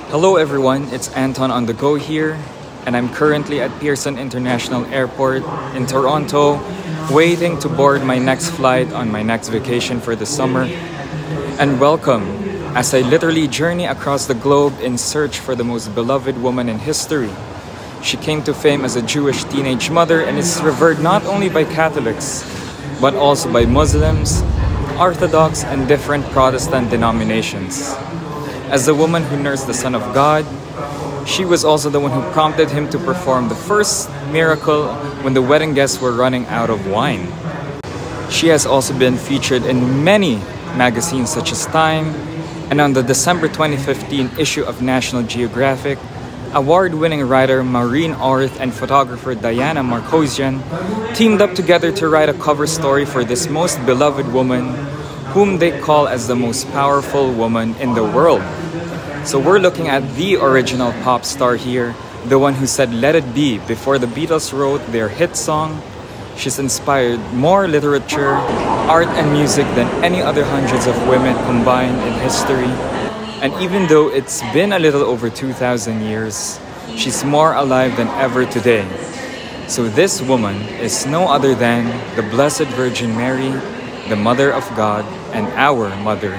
Hello everyone, it's Anton on the go here, and I'm currently at Pearson International Airport in Toronto, waiting to board my next flight on my next vacation for the summer. And welcome, as I literally journey across the globe in search for the most beloved woman in history. She came to fame as a Jewish teenage mother and is revered not only by Catholics, but also by Muslims, Orthodox, and different Protestant denominations. As the woman who nursed the Son of God, she was also the one who prompted him to perform the first miracle when the wedding guests were running out of wine. She has also been featured in many magazines such as Time, and on the December 2015 issue of National Geographic, award-winning writer Marian and photographer Diana Markosian teamed up together to write a cover story for this most beloved woman, whom they call as the most powerful woman in the world. So we're looking at the original pop star here, the one who said "Let It Be" before the Beatles wrote their hit song. She's inspired more literature, art, and music than any other hundreds of women combined in history. And even though it's been a little over 2,000 years, she's more alive than ever today. So this woman is no other than the Blessed Virgin Mary, the Mother of God, and our Mother.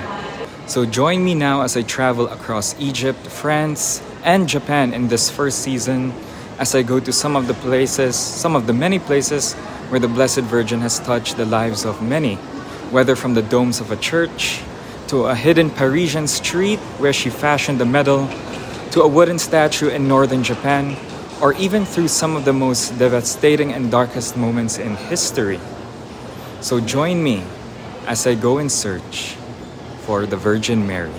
So join me now as I travel across Egypt, France, and Japan in this first season as I go to some of the many places where the Blessed Virgin has touched the lives of many, whether from the domes of a church, to a hidden Parisian street where she fashioned a medal, to a wooden statue in northern Japan, or even through some of the most devastating and darkest moments in history. So join me as I go in search for the Virgin Mary.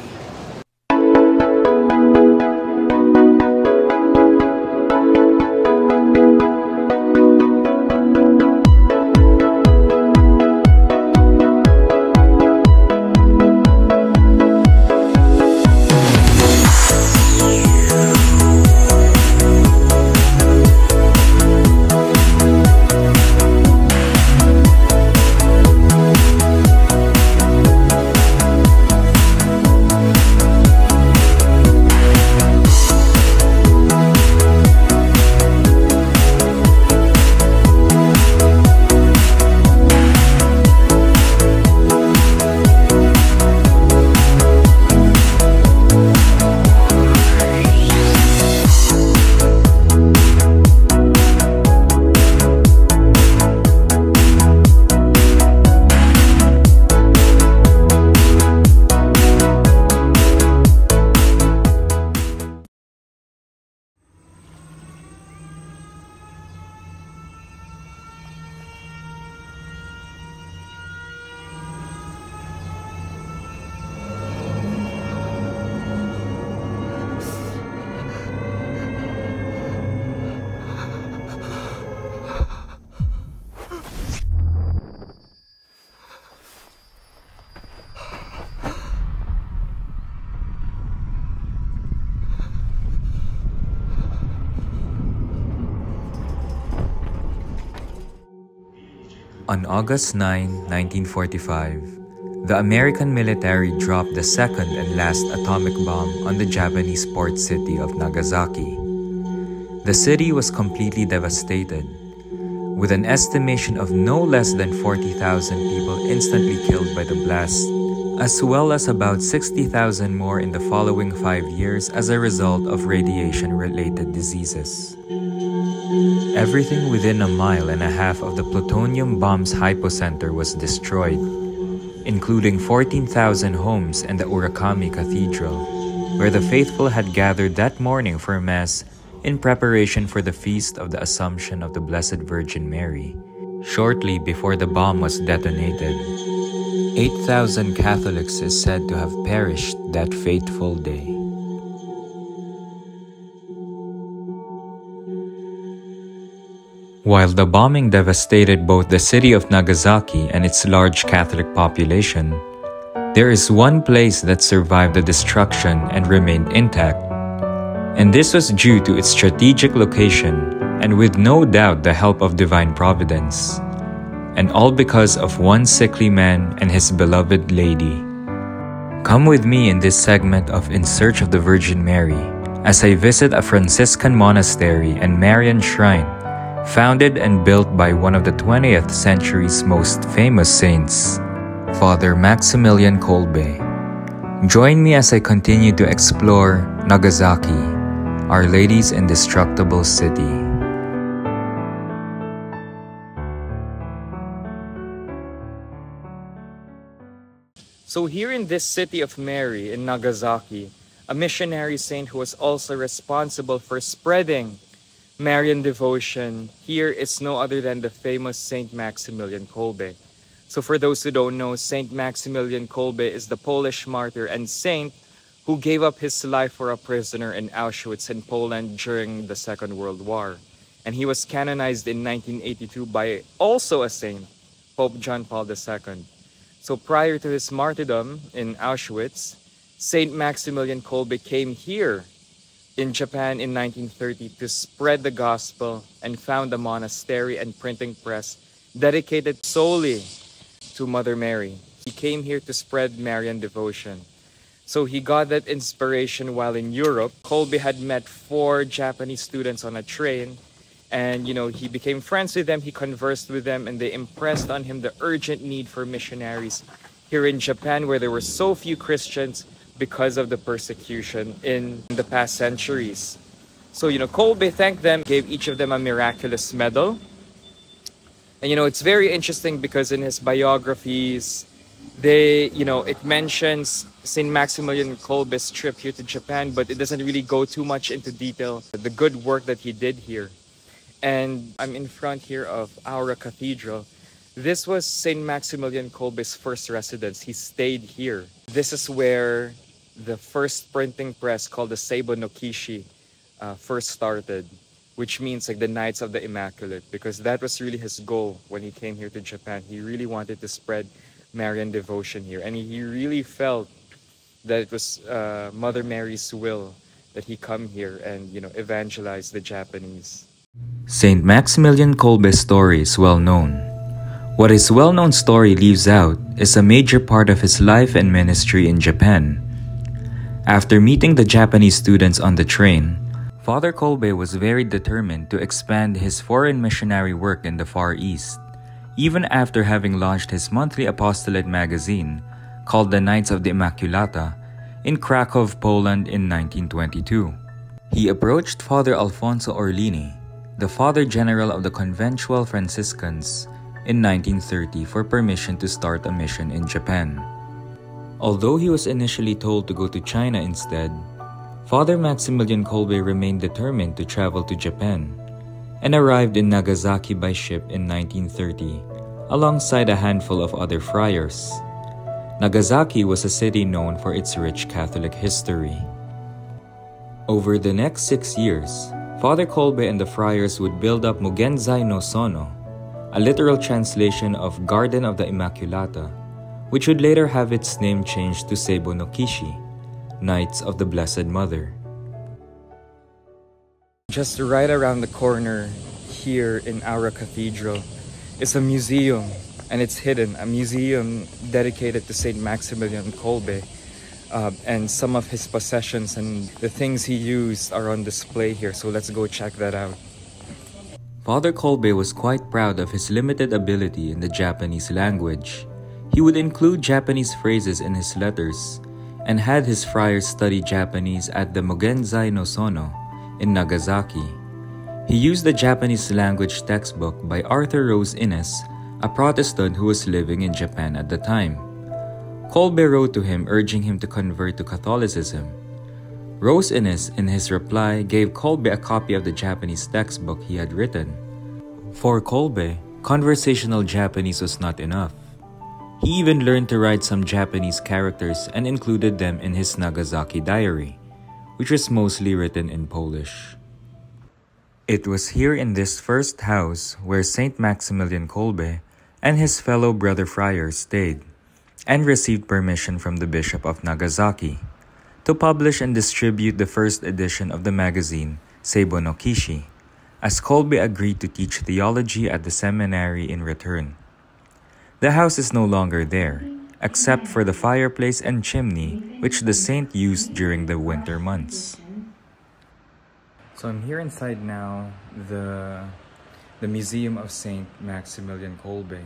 On August 9, 1945, the American military dropped the second and last atomic bomb on the Japanese port city of Nagasaki. The city was completely devastated, with an estimation of no less than 40,000 people instantly killed by the blast, as well as about 60,000 more in the following 5 years as a result of radiation-related diseases. Everything within a mile and a half of the plutonium bomb's hypocenter was destroyed, including 14,000 homes and the Urakami Cathedral, where the faithful had gathered that morning for Mass in preparation for the Feast of the Assumption of the Blessed Virgin Mary. Shortly before the bomb was detonated, 8,000 Catholics is said to have perished that fateful day. While the bombing devastated both the city of Nagasaki and its large Catholic population, there is one place that survived the destruction and remained intact. And this was due to its strategic location and with no doubt the help of divine providence. And all because of one sickly man and his beloved lady. Come with me in this segment of In Search of the Virgin Mary as I visit a Franciscan monastery and Marian shrine, founded and built by one of the 20th century's most famous saints, Father Maximilian Kolbe. Join me as I continue to explore Nagasaki, Our Lady's indestructible city. So here in this city of Mary in Nagasaki, a missionary saint who was also responsible for spreading Marian devotion here is no other than the famous Saint Maximilian Kolbe. So for those who don't know, Saint Maximilian Kolbe is the Polish martyr and saint who gave up his life for a prisoner in Auschwitz in Poland during the Second World War. And he was canonized in 1982 by also a saint, Pope John Paul II. So prior to his martyrdom in Auschwitz, Saint Maximilian Kolbe came here in Japan in 1930 to spread the gospel and found a monastery and printing press dedicated solely to Mother Mary. He came here to spread Marian devotion. So he got that inspiration while in Europe. Kolbe had met 4 Japanese students on a train, and he became friends with them, he conversed with them, and they impressed on him the urgent need for missionaries here in Japan, where there were so few Christians because of the persecution in the past centuries. So, Kolbe thanked them, gave each of them a miraculous medal. And, it's very interesting because in his biographies, it mentions Saint Maximilian Kolbe's trip here to Japan, but it doesn't really go too much into detail, the good work that he did here. And I'm in front here of Aura Cathedral. This was Saint Maximilian Kolbe's first residence. He stayed here. This is where the first printing press called the Seibo no Kishi first started, which means like the Knights of the Immaculate, because that was really his goal when he came here to Japan. He really wanted to spread Marian devotion here, and he really felt that it was Mother Mary's will that he come here and evangelize the Japanese. Saint Maximilian Kolbe's story is well known. What his well-known story leaves out is a major part of his life and ministry in Japan. After meeting the Japanese students on the train, Father Kolbe was very determined to expand his foreign missionary work in the Far East, even after having launched his monthly apostolate magazine called the Knights of the Immaculata in Krakow, Poland in 1922. He approached Father Alfonso Orlini, the Father General of the Conventual Franciscans, in 1930 for permission to start a mission in Japan. Although he was initially told to go to China instead, Father Maximilian Kolbe remained determined to travel to Japan and arrived in Nagasaki by ship in 1930 alongside a handful of other friars. Nagasaki was a city known for its rich Catholic history. Over the next 6 years, Father Kolbe and the friars would build up Mugenzai no Sono, a literal translation of Garden of the Immaculata, which would later have its name changed to Seibo no Kishi, Knights of the Blessed Mother. Just right around the corner here in Aura Cathedral is a museum, and it's hidden, a museum dedicated to Saint Maximilian Kolbe. And some of his possessions and the things he used are on display here, so let's go check that out. Father Kolbe was quite proud of his limited ability in the Japanese language. He would include Japanese phrases in his letters and had his friars study Japanese at the Mugenzai no Sono in Nagasaki. He used the Japanese language textbook by Arthur Rose Innes, a Protestant who was living in Japan at the time. Kolbe wrote to him urging him to convert to Catholicism. Rose Innes, in his reply, gave Kolbe a copy of the Japanese textbook he had written. For Kolbe, conversational Japanese was not enough. He even learned to write some Japanese characters and included them in his Nagasaki diary, which was mostly written in Polish. It was here in this first house where Saint Maximilian Kolbe and his fellow brother friars stayed, and received permission from the Bishop of Nagasaki to publish and distribute the first edition of the magazine Seibo no Kishi, as Kolbe agreed to teach theology at the seminary in return. The house is no longer there, except for the fireplace and chimney which the saint used during the winter months. So I'm here inside now, the Museum of Saint Maximilian Kolbe.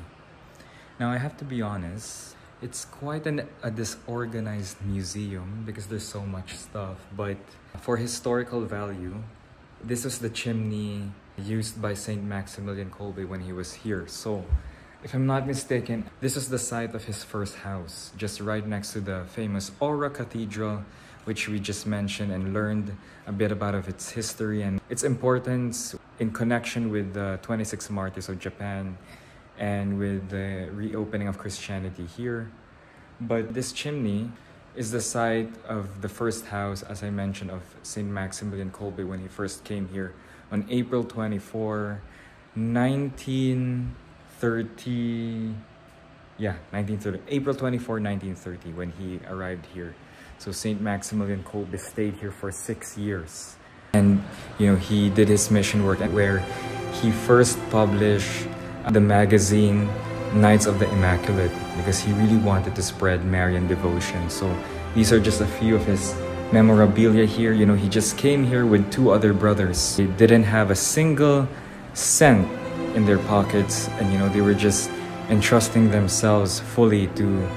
Now I have to be honest, it's quite a disorganized museum because there's so much stuff, but for historical value, this was the chimney used by Saint Maximilian Kolbe when he was here. So if I'm not mistaken, this is the site of his first house, just right next to the famous Aura Cathedral, which we just mentioned and learned a bit about of its history and its importance in connection with the 26 martyrs of Japan and with the reopening of Christianity here. But this chimney is the site of the first house, as I mentioned, of Saint Maximilian Kolbe when he first came here on April 24, 1930. Yeah, 1930. April 24, 1930, when he arrived here. So Saint Maximilian Kolbe stayed here for 6 years. And, he did his mission work where he first published the magazine Knights of the Immaculate because he really wanted to spread Marian devotion. So these are just a few of his memorabilia here. He just came here with 2 other brothers. They didn't have a single cent in their pockets, and they were just entrusting themselves fully to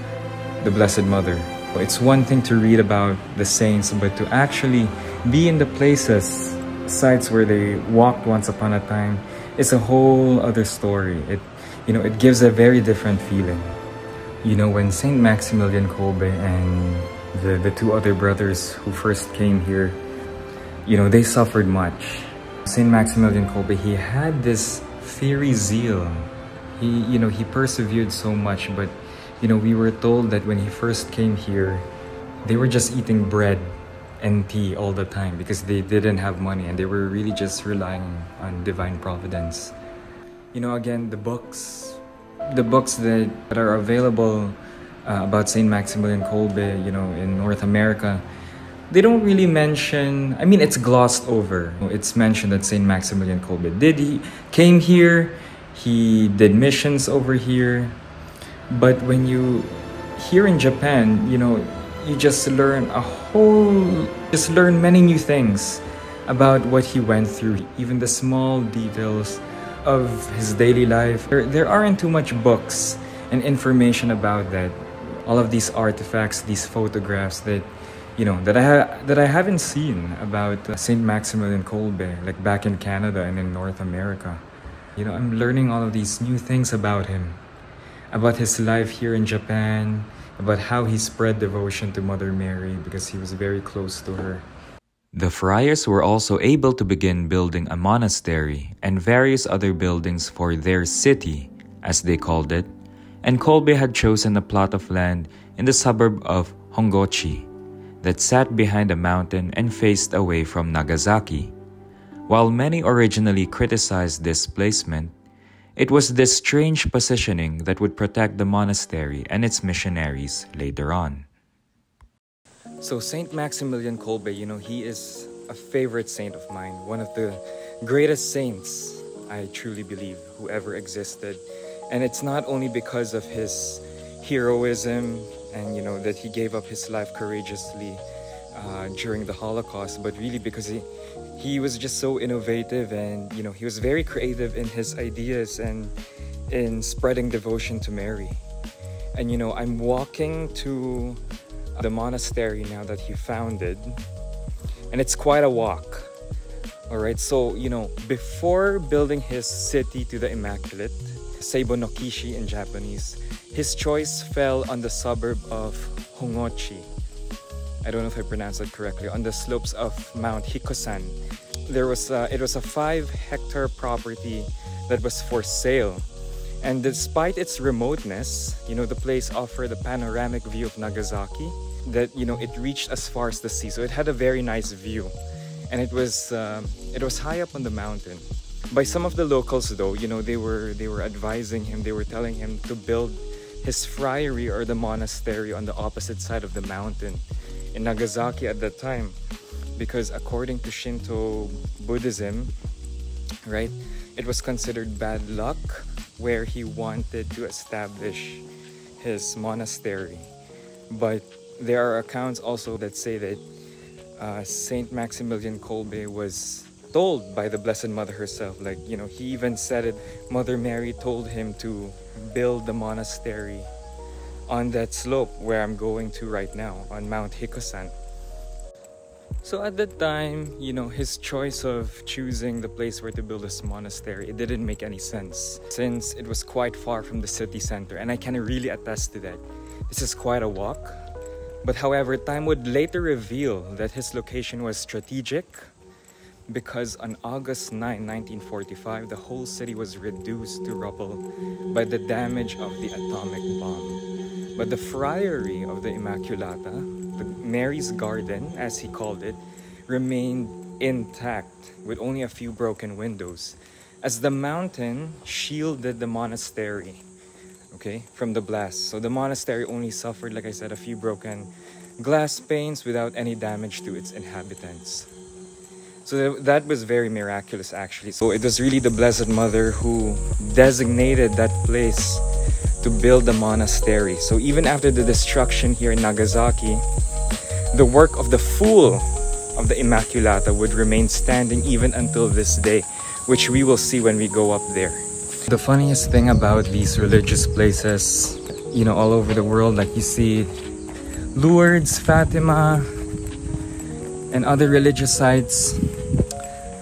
the Blessed Mother. It's one thing to read about the saints, but to actually be in the places, sites where they walked once upon a time, is a whole other story. It gives a very different feeling. When Saint Maximilian Kolbe and the 2 other brothers who first came here, they suffered much. Saint Maximilian Kolbe, he had this fiery zeal. He persevered so much, but we were told that when he first came here, they were just eating bread and tea all the time because they didn't have money and they were really just relying on divine providence. Again, the books that are available about Saint Maximilian Kolbe, in North America, they don't really mention, it's glossed over. It's mentioned that Saint Maximilian Kolbe came here, he did missions over here. But when here in Japan, you just learn many new things about what he went through, even the small details of his daily life. There aren't too much books and information about that. All of these artifacts, these photographs that I haven't seen about Saint Maximilian Kolbe, like back in Canada and in North America. I'm learning all of these new things about him, about his life here in Japan, about how he spread devotion to Mother Mary because he was very close to her. The friars were also able to begin building a monastery and various other buildings for their city, as they called it, and Kolbe had chosen a plot of land in the suburb of Hongochi that sat behind a mountain and faced away from Nagasaki. While many originally criticized this placement, it was this strange positioning that would protect the monastery and its missionaries later on. So Saint Maximilian Kolbe, he is a favorite saint of mine, one of the greatest saints, I truly believe, who ever existed. And it's not only because of his heroism and, that he gave up his life courageously during the Holocaust, but really because he was just so innovative and, he was very creative in his ideas and in spreading devotion to Mary. And, I'm walking to the monastery now that he founded, and it's quite a walk. All right, so, before building his city to the Immaculate, Seibo no Kishi in Japanese, his choice fell on the suburb of Hongochi. I don't know if I pronounced that correctly, on the slopes of Mount Hikosan. It was a 5-hectare property that was for sale. And despite its remoteness, the place offered a panoramic view of Nagasaki that, it reached as far as the sea. So it had a very nice view. And it was high up on the mountain. By some of the locals though, they were advising him, they were telling him to build his friary or the monastery on the opposite side of the mountain in Nagasaki at that time. Because according to Shinto Buddhism, right, it was considered bad luck where he wanted to establish his monastery. But there are accounts also that say that Saint Maximilian Kolbe was told by the Blessed Mother herself. Like, you know, he even said it. Mother Mary told him to build the monastery on that slope where I'm going to right now, on Mount Hikosan. So at that time, you know, his choice of choosing the place where to build this monastery, it didn't make any sense since it was quite far from the city center, and I can really attest to that. This is quite a walk. But however, time would later reveal that his location was strategic because on August 9, 1945, the whole city was reduced to rubble by the damage of the atomic bomb. But the friary of the Immaculata, the Mary's Garden, as he called it, remained intact with only a few broken windows, as the mountain shielded the monastery, okay, from the blast. So the monastery only suffered, like I said, a few broken glass panes without any damage to its inhabitants. So that was very miraculous, actually. So it was really the Blessed Mother who designated that place to build the monastery. So even after the destruction here in Nagasaki, the work of the Fool of the Immaculata would remain standing even until this day, which we will see when we go up there. The funniest thing about these religious places, you know, all over the world, like you see Lourdes, Fatima, and other religious sites,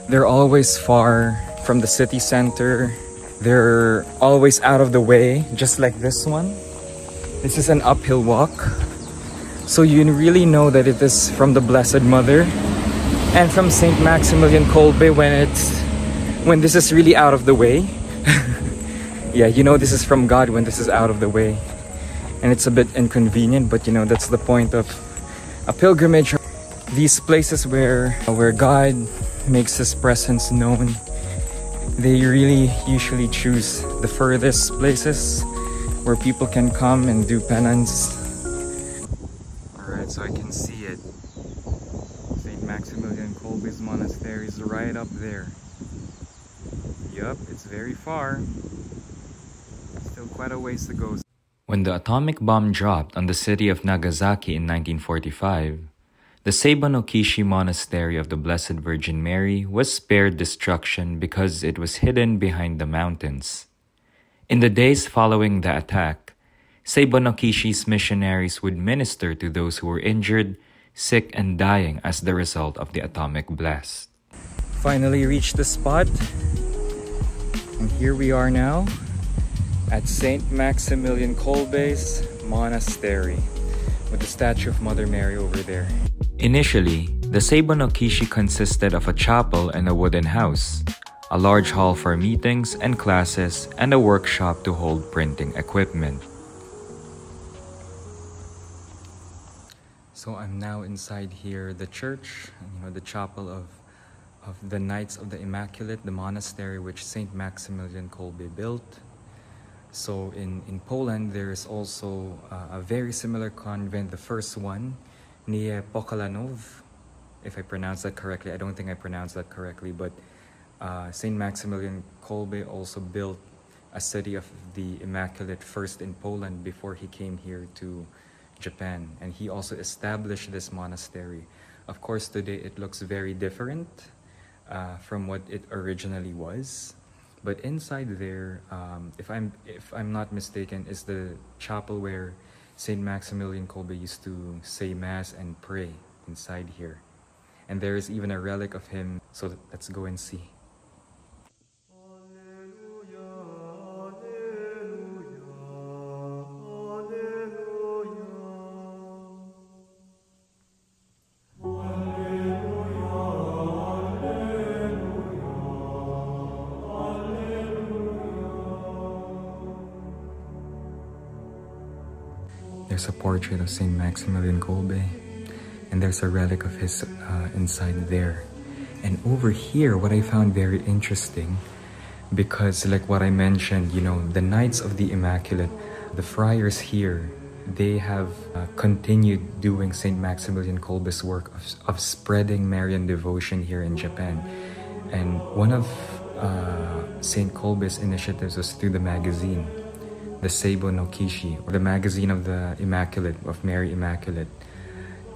they're always far from the city center. They're always out of the way, just like this one. This is an uphill walk. So you really know that it is from the Blessed Mother and from Saint Maximilian Kolbe when this is really out of the way. Yeah, you know this is from God when this is out of the way. And it's a bit inconvenient, but you know, that's the point of a pilgrimage. These places where God makes His presence known, they really usually choose the furthest places where people can come and do penance. Alright, so I can see it. Saint Maximilian Kolbe's monastery is right up there. Yup, it's very far. Still quite a ways to go. When the atomic bomb dropped on the city of Nagasaki in 1945, the Seiba-no-Kishi Monastery of the Blessed Virgin Mary was spared destruction because it was hidden behind the mountains. In the days following the attack, Seiba-no-Kishi's missionaries would minister to those who were injured, sick, and dying as the result of the atomic blast. Finally reached the spot, and here we are now at Saint Maximilian Kolbe's monastery with the statue of Mother Mary over there. Initially, the Seiba-no-Kishi consisted of a chapel and a wooden house, a large hall for meetings and classes, and a workshop to hold printing equipment. So I'm now inside here, the church, you know, the chapel of the Knights of the Immaculate, the monastery which Saint Maximilian Kolbe built. So in Poland, there is also a very similar convent, the first one, near Pokalanov, if I pronounce that correctly. I don't think I pronounced that correctly, but Saint Maximilian Kolbe also built a city of the Immaculate first in Poland before he came here to Japan, and he also established this monastery. Of course, today it looks very different from what it originally was, but inside there, if I'm not mistaken, is the chapel where Saint Maximilian Kolbe used to say mass and pray inside here, and there is even a relic of him. So let's go and see. There's a portrait of Saint Maximilian Kolbe, and there's a relic of his inside there. And over here, what I found very interesting, because like what I mentioned, you know, the Knights of the Immaculate, the friars here, they have continued doing Saint Maximilian Kolbe's work of spreading Marian devotion here in Japan. And one of Saint Kolbe's initiatives was through the magazine, the Seiba-no-Kishi, or the magazine of the Immaculate, of Mary Immaculate.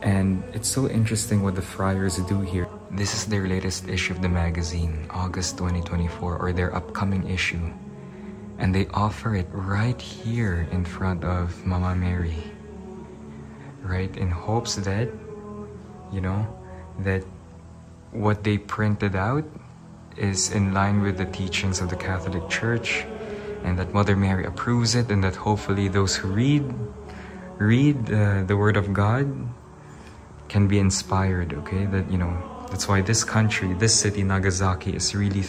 And it's so interesting what the friars do here. This is their latest issue of the magazine, August 2024, or their upcoming issue. And they offer it right here in front of Mama Mary. Right? In hopes that, you know, that what they printed out is in line with the teachings of the Catholic Church, and that Mother Mary approves it, and that hopefully those who read the Word of God can be inspired, okay? That, you know, that's why this country, this city, Nagasaki, is really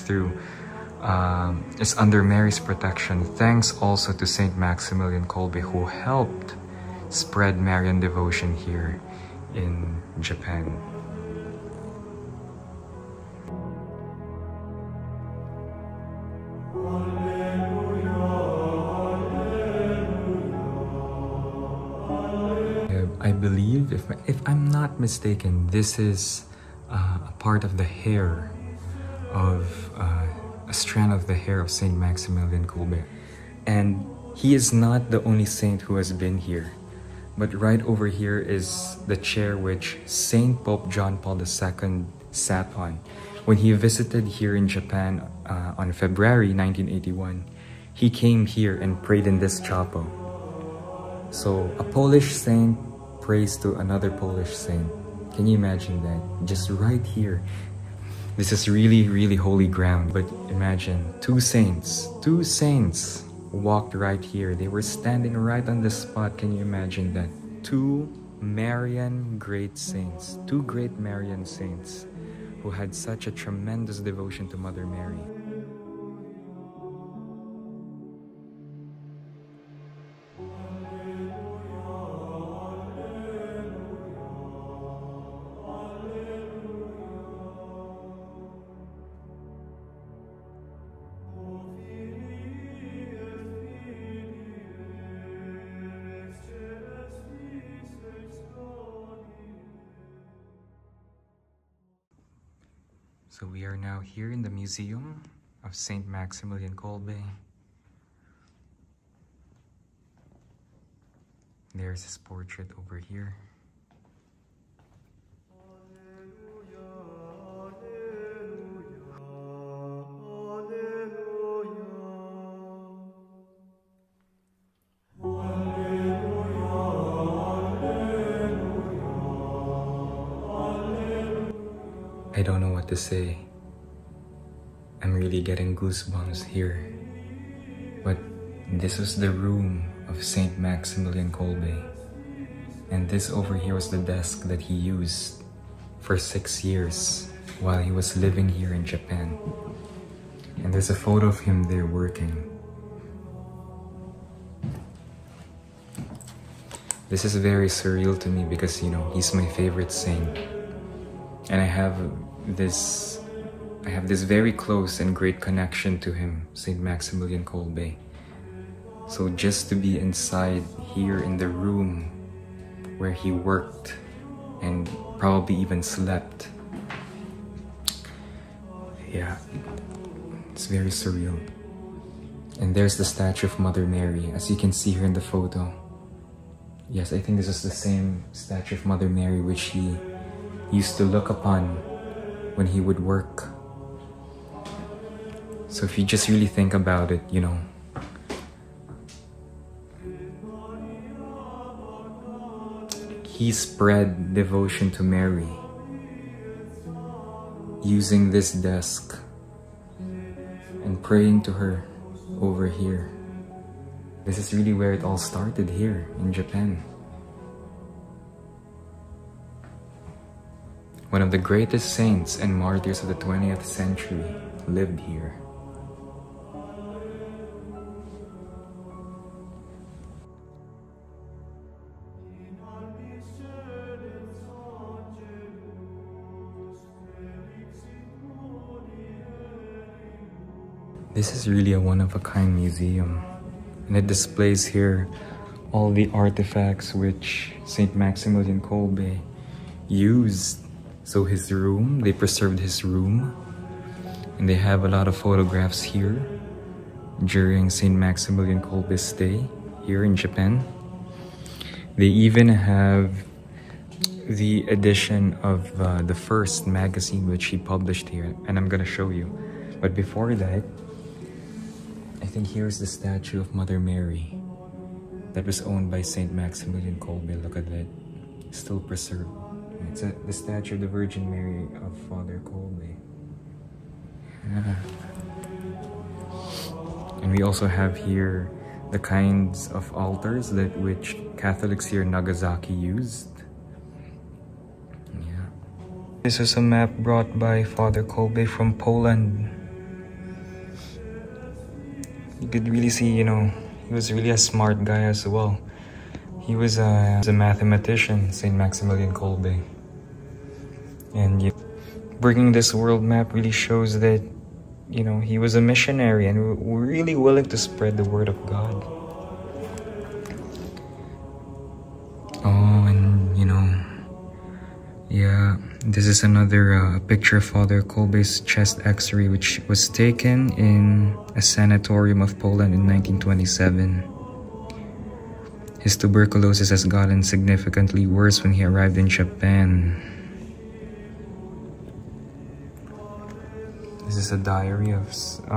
is under Mary's protection, thanks also to Saint Maximilian Kolbe, who helped spread Marian devotion here in Japan. I believe, if I'm not mistaken, this is a part of the hair of a strand of the hair of Saint Maximilian Kolbe. And he is not the only saint who has been here, but right over here is the chair which Saint Pope John Paul II sat on when he visited here in Japan on February 1981. He came here and prayed in this chapel. So a Polish saint prays to another Polish saint. Can you imagine that? Just right here. This is really, really holy ground. But imagine two saints walked right here. They were standing right on the spot. Can you imagine that? Two Marian great saints, two great Marian saints who had such a tremendous devotion to Mother Mary. So we are now here in the Museum of Saint Maximilian Kolbe. There's his portrait over here. I don't know what to say. I'm really getting goosebumps here. But this was the room of Saint Maximilian Kolbe. And this over here was the desk that he used for 6 years while he was living here in Japan. And there's a photo of him there working. This is very surreal to me because, you know, he's my favorite saint. And I have this very close and great connection to him, Saint Maximilian Kolbe. So just to be inside here in the room where he worked and probably even slept, yeah, it's very surreal. And there's the statue of Mother Mary, as you can see here in the photo. Yes, I think this is the same statue of Mother Mary which he used to look upon when he would work. So if you just really think about it, you know, he spread devotion to Mary using this desk and praying to her over here. This is really where it all started here in Japan. One of the greatest saints and martyrs of the 20th century lived here. This is really a one-of-a-kind museum, and it displays here all the artifacts which Saint Maximilian Kolbe used. So his room, they preserved his room, and they have a lot of photographs here during Saint Maximilian Kolbe's stay here in Japan. They even have the edition of the first magazine which he published here, and I'm gonna show you. But before that, I think here's the statue of Mother Mary that was owned by Saint Maximilian Kolbe. Look at that, still preserved. It's the statue of the Virgin Mary of Father Kolbe. Yeah. And we also have here the kinds of altars that which Catholics here in Nagasaki used. Yeah. This is a map brought by Father Kolbe from Poland. You could really see, you know, he was really a smart guy as well. He was a mathematician, Saint Maximilian Kolbe. And bringing this world map really shows that, you know, he was a missionary and really willing to spread the word of God. Oh, and you know, yeah, this is another picture of Father Kolbe's chest x-ray, which was taken in a sanatorium of Poland in 1927. His tuberculosis has gotten significantly worse when he arrived in Japan. This is a diary of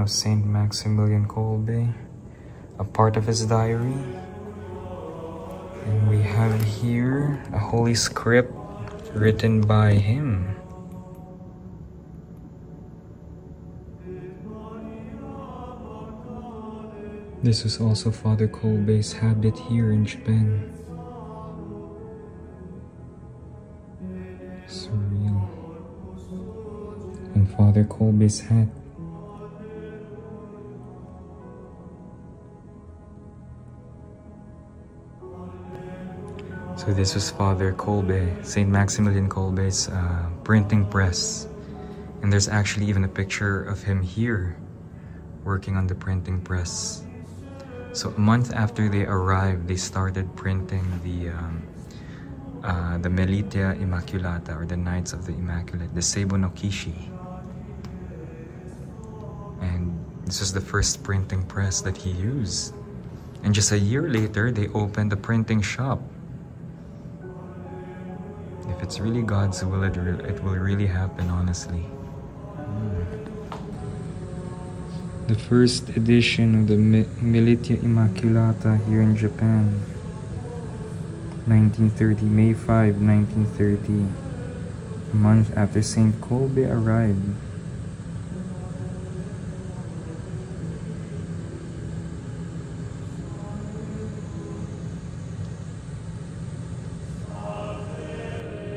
Saint Maximilian Kolbe, a part of his diary. And we have here a holy script written by him. This is also Father Kolbe's habit here in Japan. Surreal. And Father Kolbe's hat. So this was Father Kolbe, Saint Maximilian Kolbe's printing press. And there's actually even a picture of him here working on the printing press. So a month after they arrived, they started printing the Militia Immaculata, or the Knights of the Immaculate, the Seibo no Kishi. And this was the first printing press that he used. And just a year later, they opened a printing shop. If it's really God's will, it will really happen, honestly. The first edition of the Militia Immaculata here in Japan. 1930, May 5, 1930. A month after Saint Kolbe arrived.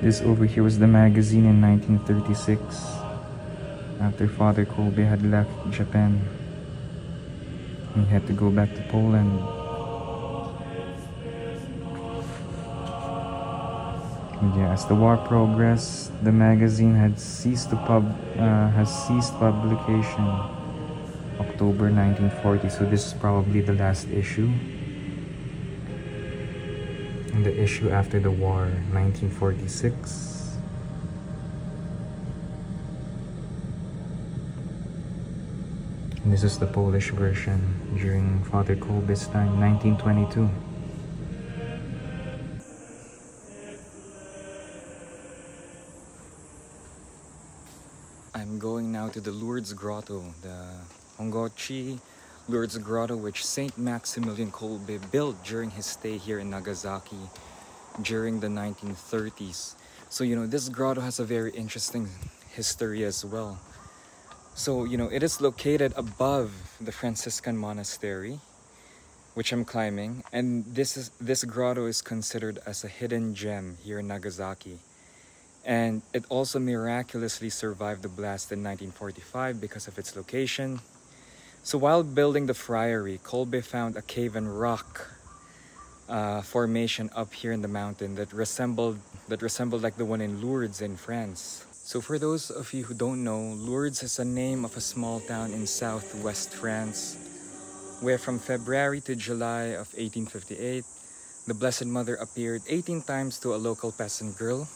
This over here was the magazine in 1936, after Father Kolbe had left Japan. He had to go back to Poland. And yeah, as the war progressed, the magazine had ceased publication, October 1940. So this is probably the last issue. And the issue after the war, 1946. And this is the Polish version during Father Kolbe's time, 1922. I'm going now to the Lourdes Grotto, the Hongochi Lourdes Grotto, which Saint Maximilian Kolbe built during his stay here in Nagasaki during the 1930s. So, you know, this grotto has a very interesting history as well. So, you know, it is located above the Franciscan monastery, which I'm climbing, and this grotto is considered as a hidden gem here in Nagasaki. And it also miraculously survived the blast in 1945 because of its location. So while building the friary, Kolbe found a cave and rock formation up here in the mountain that resembled like the one in Lourdes in France. So for those of you who don't know, Lourdes is a name of a small town in southwest France, where from February to July of 1858, the Blessed Mother appeared 18 times to a local peasant girl.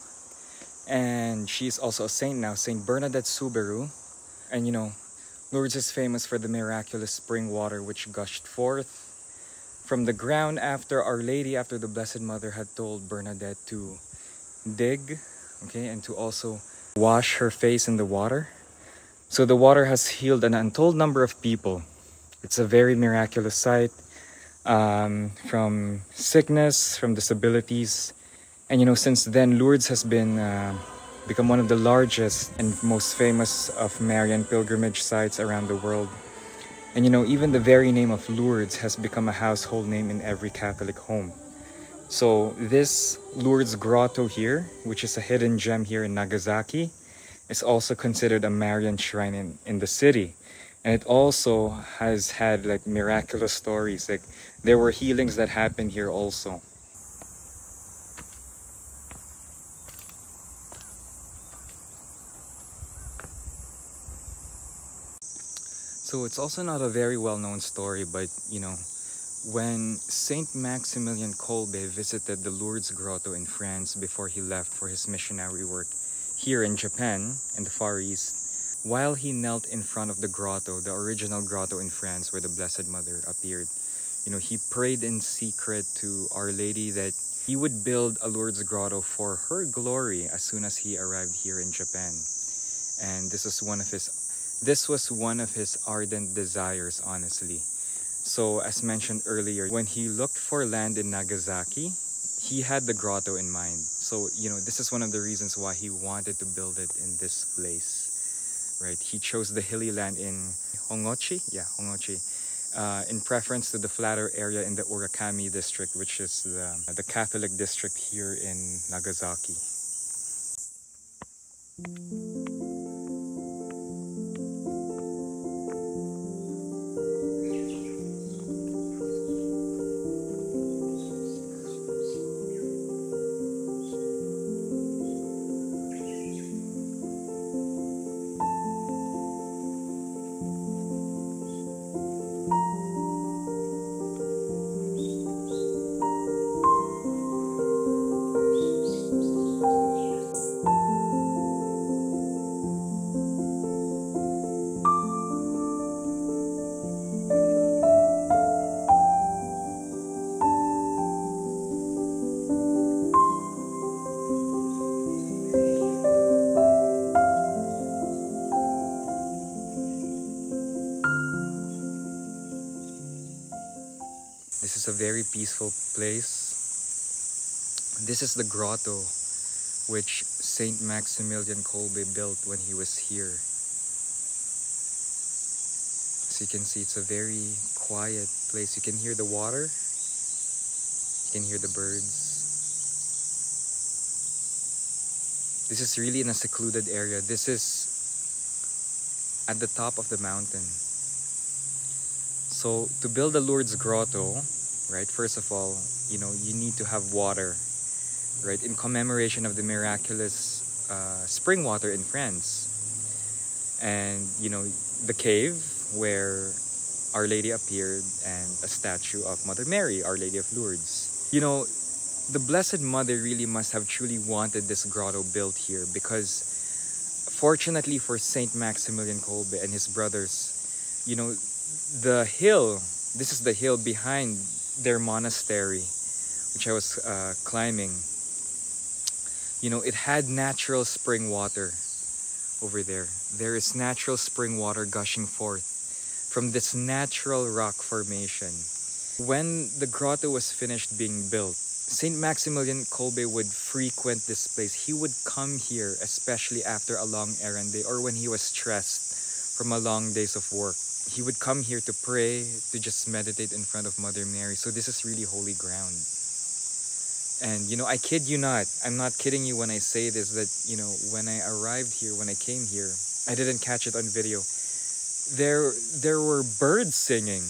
And she's also a saint now, Saint Bernadette Suberu. And you know, Lourdes is famous for the miraculous spring water which gushed forth from the ground after Our Lady, after the Blessed Mother had told Bernadette to dig, okay, and to also wash her face in the water. So the water has healed an untold number of people. It's a very miraculous sight, from sickness, from disabilities. And since then, Lourdes has been become one of the largest and most famous of Marian pilgrimage sites around the world. And even the very name of Lourdes has become a household name in every Catholic home. So this Lourdes grotto here, which is a hidden gem here in Nagasaki, is also considered a Marian shrine in the city. And it also has had like miraculous stories. Like there were healings that happened here also. So it's also not a very well-known story, but when Saint Maximilian Kolbe visited the Lourdes grotto in France before he left for his missionary work here in Japan in the Far East, while he knelt in front of the grotto, the original grotto in France where the Blessed Mother appeared, he prayed in secret to Our Lady that he would build a Lourdes grotto for her glory as soon as he arrived here in Japan. And this was one of his ardent desires, honestly. So as mentioned earlier, when he looked for land in Nagasaki, he had the grotto in mind. So, this is one of the reasons why he wanted to build it in this place, right? He chose the hilly land in Hongochi, in preference to the flatter area in the Urakami district, which is the Catholic district here in Nagasaki. This is a very peaceful place. This is the grotto which Saint Maximilian Kolbe built when he was here. As you can see, it's a very quiet place. You can hear the water. You can hear the birds. This is really in a secluded area. This is at the top of the mountain. So to build a Lourdes grotto, right, first of all, you need to have water, right, in commemoration of the miraculous spring water in France. And, the cave where Our Lady appeared, and a statue of Mother Mary, Our Lady of Lourdes. The Blessed Mother really must have truly wanted this grotto built here, because fortunately for Saint Maximilian Kolbe and his brothers, this is the hill behind their monastery, which I was climbing. It had natural spring water over there. There is natural spring water gushing forth from this natural rock formation. When the grotto was finished being built, Saint Maximilian Kolbe would frequent this place. He would come here, especially after a long errand day or when he was stressed from a long days of work. He would come here to pray, to just meditate in front of Mother Mary. So this is really holy ground. And, I kid you not. I'm not kidding you when I say this, that, when I arrived here, when I came here, I didn't catch it on video. There were birds singing.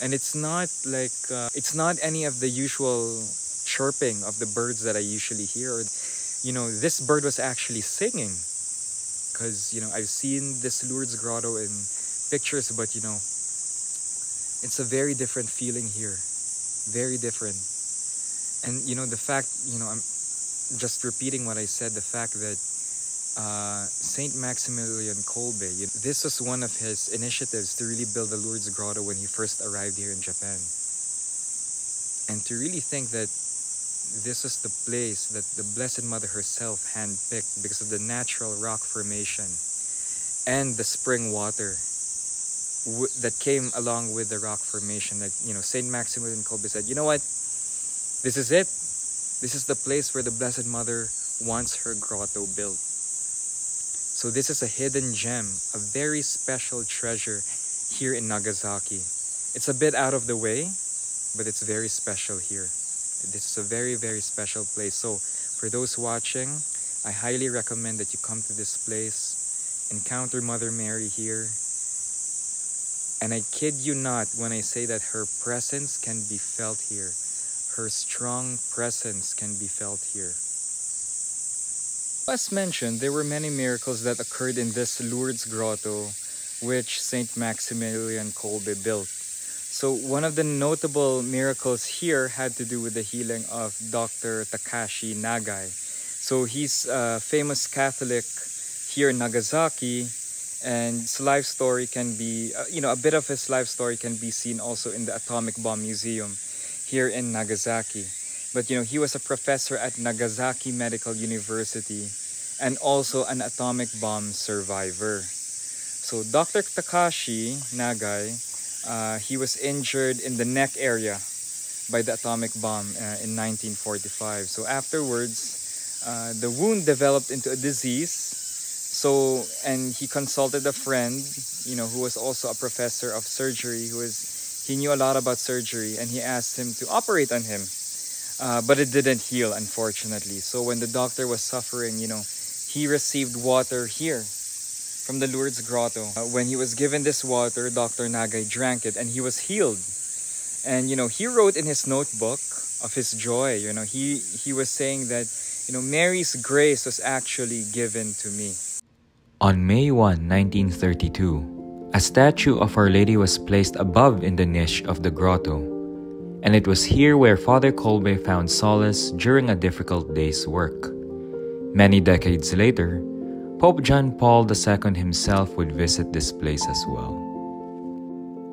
And it's not like, it's not any of the usual chirping of the birds that I usually hear. This bird was actually singing. Because, I've seen this Lourdes grotto in pictures, but it's a very different feeling here. Very different. And the fact, I'm just repeating what I said, the fact that Saint Maximilian Kolbe, this was one of his initiatives to really build the Lourdes grotto when he first arrived here in Japan. And to really think that this was the place that the Blessed Mother herself handpicked because of the natural rock formation and the spring water that came along with the rock formation. That, you know, Saint Maximilian Kolbe said, you know what? This is it. This is the place where the Blessed Mother wants her grotto built. So this is a hidden gem, a very special treasure here in Nagasaki. It's a bit out of the way, but it's very special here. This is a very, very special place. So for those watching, I highly recommend that you come to this place, encounter Mother Mary here. And I kid you not when I say that her presence can be felt here. Her strong presence can be felt here. As mentioned, there were many miracles that occurred in this Lourdes grotto, which Saint Maximilian Kolbe built. So one of the notable miracles here had to do with the healing of Dr. Takashi Nagai. So he's a famous Catholic here in Nagasaki, and his life story can be, a bit of his life story can be seen also in the Atomic Bomb Museum here in Nagasaki. But he was a professor at Nagasaki Medical University and also an atomic bomb survivor. So Dr. Takashi Nagai, he was injured in the neck area by the atomic bomb in 1945. So afterwards, the wound developed into a disease. So, and he consulted a friend, who was also a professor of surgery, he knew a lot about surgery, and he asked him to operate on him. But it didn't heal, unfortunately. So when the doctor was suffering, he received water here from the Lourdes grotto. When he was given this water, Dr. Nagai drank it and he was healed. And, he wrote in his notebook of his joy, he was saying that, Mary's grace was actually given to me. On May 1, 1932, a statue of Our Lady was placed above in the niche of the grotto, and it was here where Father Kolbe found solace during a difficult day's work. Many decades later, Pope John Paul II himself would visit this place as well.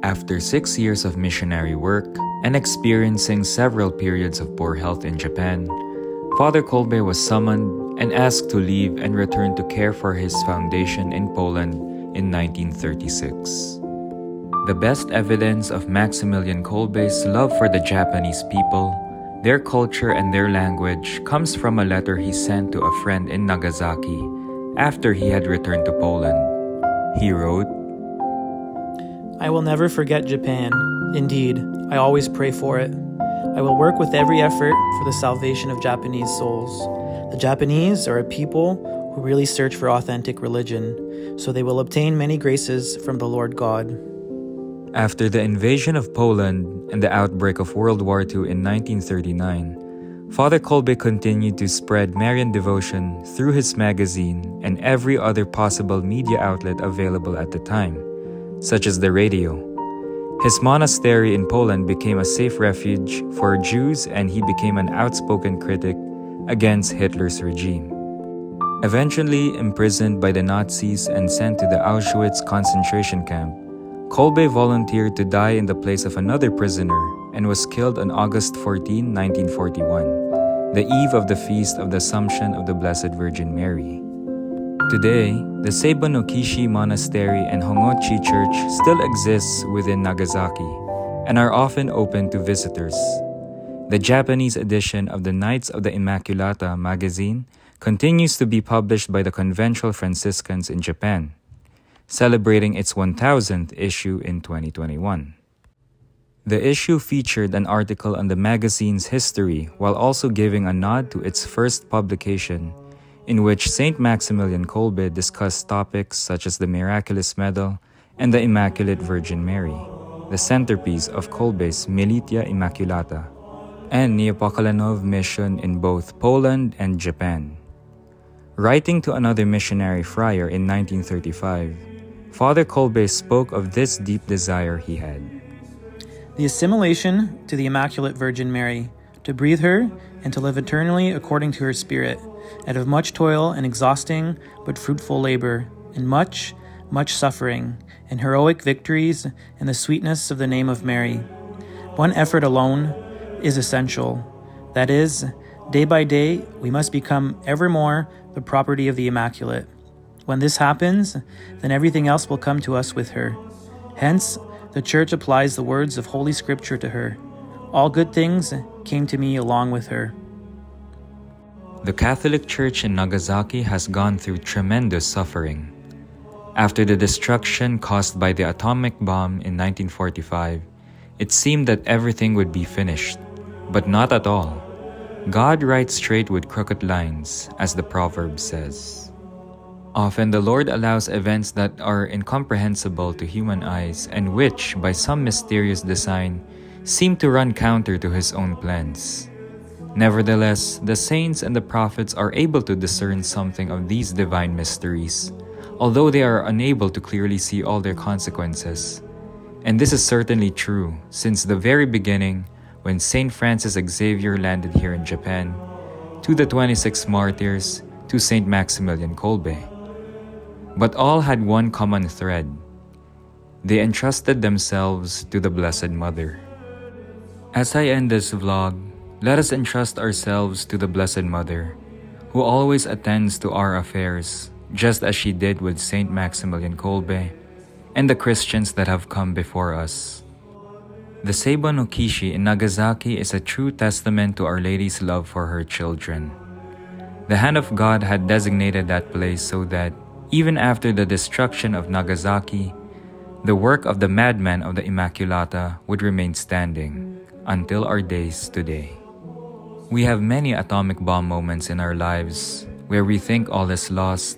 After 6 years of missionary work and experiencing several periods of poor health in Japan, Father Kolbe was summoned and asked to leave and return to care for his foundation in Poland in 1936. The best evidence of Maximilian Kolbe's love for the Japanese people, their culture and their language comes from a letter he sent to a friend in Nagasaki after he had returned to Poland. He wrote, I will never forget Japan. Indeed, I always pray for it. I will work with every effort for the salvation of Japanese souls. The Japanese are a people who really search for authentic religion, so they will obtain many graces from the Lord God. After the invasion of Poland and the outbreak of World War II in 1939, Father Kolbe continued to spread Marian devotion through his magazine and every other possible media outlet available at the time, such as the radio. His monastery in Poland became a safe refuge for Jews, and he became an outspoken critic against Hitler's regime. Eventually imprisoned by the Nazis and sent to the Auschwitz concentration camp, Kolbe volunteered to die in the place of another prisoner and was killed on August 14, 1941, the eve of the Feast of the Assumption of the Blessed Virgin Mary. Today, the Seibo no Kishi Monastery and Hongochi Church still exists within Nagasaki and are often open to visitors. The Japanese edition of the Knights of the Immaculata magazine continues to be published by the Conventual Franciscans in Japan, celebrating its 1000th issue in 2021. The issue featured an article on the magazine's history while also giving a nod to its first publication, in which Saint Maximilian Kolbe discussed topics such as the Miraculous Medal and the Immaculate Virgin Mary, the centerpiece of Kolbe's Militia Immaculata, and Neopokalanov mission in both Poland and Japan. Writing to another missionary friar in 1935, Father Kolbe spoke of this deep desire he had. The assimilation to the Immaculate Virgin Mary, to breathe her and to live eternally according to her Spirit, out of much toil and exhausting but fruitful labor, and much, much suffering, and heroic victories, and the sweetness of the name of Mary. One effort alone is essential, that is, Day by day, we must become ever more the property of the Immaculate. When this happens, then everything else will come to us with her. Hence, the Church applies the words of Holy Scripture to her. All good things came to me along with her. The Catholic Church in Nagasaki has gone through tremendous suffering. After the destruction caused by the atomic bomb in 1945, it seemed that everything would be finished, but not at all. God writes straight with crooked lines, as the proverb says. Often the Lord allows events that are incomprehensible to human eyes and which, by some mysterious design, seem to run counter to His own plans. Nevertheless, the saints and the prophets are able to discern something of these divine mysteries, although they are unable to clearly see all their consequences. And this is certainly true, since the very beginning, when Saint Francis Xavier landed here in Japan, to the 26 martyrs, to Saint Maximilian Kolbe. But all had one common thread. They entrusted themselves to the Blessed Mother. As I end this vlog, let us entrust ourselves to the Blessed Mother, who always attends to our affairs, just as she did with Saint Maximilian Kolbe and the Christians that have come before us. The Seiba no Kishi in Nagasaki is a true testament to Our Lady's love for her children. The hand of God had designated that place so that, even after the destruction of Nagasaki, the work of the madman of the Immaculata would remain standing until our days today. We have many atomic bomb moments in our lives where we think all is lost,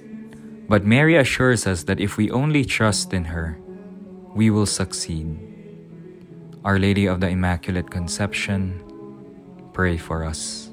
but Mary assures us that if we only trust in her, we will succeed. Our Lady of the Immaculate Conception, pray for us.